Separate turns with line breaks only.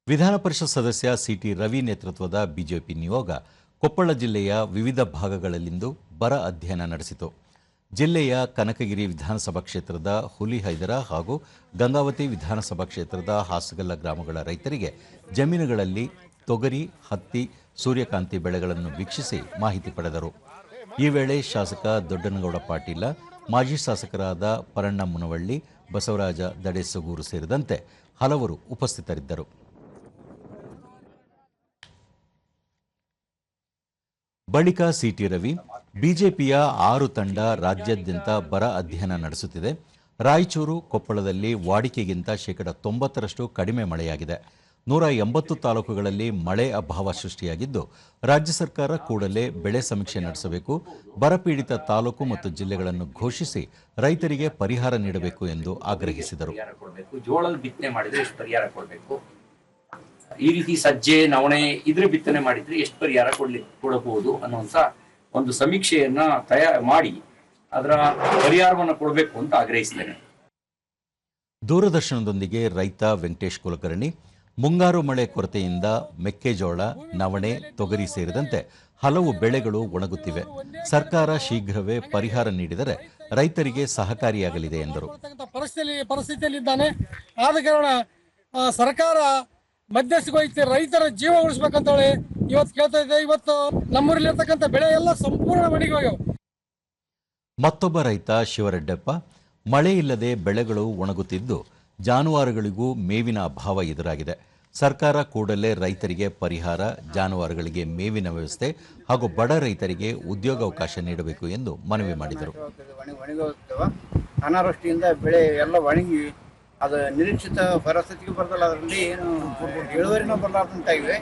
ವಿಧಾನ ಪರಿಷತ್ ಸದಸ್ಯ ಸಿಟಿ ರವಿ ನೇತೃತ್ವದ ಬಿಜೆಪಿ ನಿಯೋಗ ಕೊಪ್ಪಳ ಜಿಲ್ಲೆಯ ವಿವಿಧ ಭಾಗಗಳಲ್ಲಿಂದು ಬರ ಅಧ್ಯಯನ ನಡೆಸಿತು. ಜಿಲ್ಲೆಯ ಕನಕಗಿರಿ ವಿಧಾನಸಭಾ ಕ್ಷೇತ್ರದ ಹುಲಿಹೈದರ ಹಾಗೂ ಗಂಗಾವತಿ ವಿಧಾನಸಭಾ ಕ್ಷೇತ್ರದ ಹಾಸಗಲ್ಲ ಗ್ರಾಮಗಳ ರೈತರಿಗೆ ಜಮೀನುಗಳಲ್ಲಿ ತೊಗರಿ, ಹತ್ತಿ, ಸೂರ್ಯಕಾಂತಿ ಬೆಳೆಗಳನ್ನು ವೀಕ್ಷಿಸಿ ಮಾಹಿತಿ ಪಡೆದರು. ಈ ವೇಳೆ ಶಾಸಕ ದೊಡ್ಡನಗೌಡ ಪಾಟೀಲ, ಮಾಜಿ ಶಾಸಕರಾದ ಪರಣ್ಣ ಮುನವಳ್ಳಿ, ಬಸವರಾಜ ದಡೇಸಗೂರು ಸೇರಿದಂತೆ ಹಲವರು ಉಪಸ್ಥಿತರಿದ್ದರು. ಬಳಿಕ ಸಿಟಿ ರವಿ, ಬಿಜೆಪಿಯ 6 ತಂಡ ರಾಜ್ಯಾದ್ಯಂತ ಬರ ಅಧ್ಯಯನ ನಡೆಸುತ್ತಿದೆ. ರಾಯಚೂರು, ಕೊಪ್ಪಳದಲ್ಲಿ ವಾಡಿಕೆಗಿಂತ 90% ಕಡಿಮೆ ಮಳೆಯಾಗಿದೆ. 180 ತಾಲೂಕುಗಳಲ್ಲಿ ಮಳೆ ಅಭಾವ ಸೃಷ್ಟಿಯಾಗಿದ್ದು, ರಾಜ್ಯ ಸರ್ಕಾರ ಕೂಡಲೇ ಬೆಳೆ ಸಮೀಕ್ಷೆ ನಡೆಸಬೇಕು, ಬರಪೀಡಿತ ತಾಲೂಕು ಮತ್ತು ಜಿಲ್ಲೆಗಳನ್ನು ಘೋಷಿಸಿ ರೈತರಿಗೆ ಪರಿಹಾರ ನೀಡಬೇಕು ಎಂದು ಆಗ್ರಹಿಸಿದರು.
ಜೋಳದ ಬಿತ್ತನೆ ಮಾಡಿದ್ರೆ ಎಷ್ಟು ಪರಿಹಾರ ಕೊಡಬೇಕು, ಈ ರೀತಿ ಸಜ್ಜೆ, ನವಣೆ ಇದ್ರ ಬಿತ್ತನೆ ಮಾಡಿದ್ರೆ ಎಷ್ಟು ಪರಿಹಾರ ಕೊಡಬಹುದು ಅನ್ನುವಂತ ಒಂದು ಸಮೀಕ್ಷೆಯನ್ನ ತಯಾರು ಮಾಡಿ ಅದರ ಪರಿಹಾರವನ್ನು ಕೊಡಬೇಕು ಅಂತ ಆಗ್ರಹಿಸಿದ್ದೇನೆ.
ದೂರದರ್ಶನದೊಂದಿಗೆ ರೈತ ವೆಂಕಟೇಶ್ ಕುಲಕರ್ಣಿ, ಮುಂಗಾರು ಮಳೆ ಕೊರತೆಯಿಂದ ಮೆಕ್ಕೆಜೋಳ, ನವಣೆ, ತೊಗರಿ ಸೇರಿದಂತೆ ಹಲವು ಬೆಳೆಗಳು ಒಣಗುತ್ತಿವೆ. ಸರ್ಕಾರ ಶೀಘ್ರವೇ ಪರಿಹಾರ ನೀಡಿದರೆ ರೈತರಿಗೆ ಸಹಕಾರಿಯಾಗಲಿದೆ ಎಂದರು.
ಪರಿಸ್ಥಿತಿಯಲ್ಲಿದ್ದಾನೆ. ಆದ ಕಾರಣ ಸರ್ಕಾರ ಮಧ್ಯಸ್ಥಿಕೆ ರೈತರ ಜೀವ ಉಳಿಸಬೇಕಂತ ಹೇಳಿ ಇವತ್ತು ಕೇಳ್ತಾ ಇದೆ. ಇವತ್ತು ನಮ್ಮೂರಲ್ಲಿರ್ತಕ್ಕಂಥ ಬೆಳೆ ಎಲ್ಲ ಸಂಪೂರ್ಣ ಒಣಗೋಗ್ಯಾವ.
ಮತ್ತೊಬ್ಬ ರೈತ ಶಿವರೆಡ್ಡಪ್ಪ, ಮಳೆ ಇಲ್ಲದೆ ಬೆಳೆಗಳು ಒಣಗುತ್ತಿದ್ದು ಜಾನುವಾರುಗಳಿಗೂ ಮೇವಿನ ಅಭಾವ ಎದುರಾಗಿದೆ. ಸರ್ಕಾರ ಕೂಡಲೇ ರೈತರಿಗೆ ಪರಿಹಾರ, ಜಾನುವಾರುಗಳಿಗೆ ಮೇವಿನ ವ್ಯವಸ್ಥೆ ಹಾಗೂ ಬಡ ರೈತರಿಗೆ ಉದ್ಯೋಗಾವಕಾಶ ನೀಡಬೇಕು ಎಂದು ಮನವಿ ಮಾಡಿದರು.
ಅನಾವೃಷ್ಟಿಯಿಂದ ಬೆಳೆ ಎಲ್ಲ ಒಣಗಿ ಅದು ನಿರೀಕ್ಷಿತ ಪರಿಸ್ಥಿತಿಗೆ ಬರದಲ್ಲ, ಅದರಲ್ಲಿ ಏನು ಇಳುವರಿನೂ ಬರಲಾರ್ದಂತಾಗಿವೆ.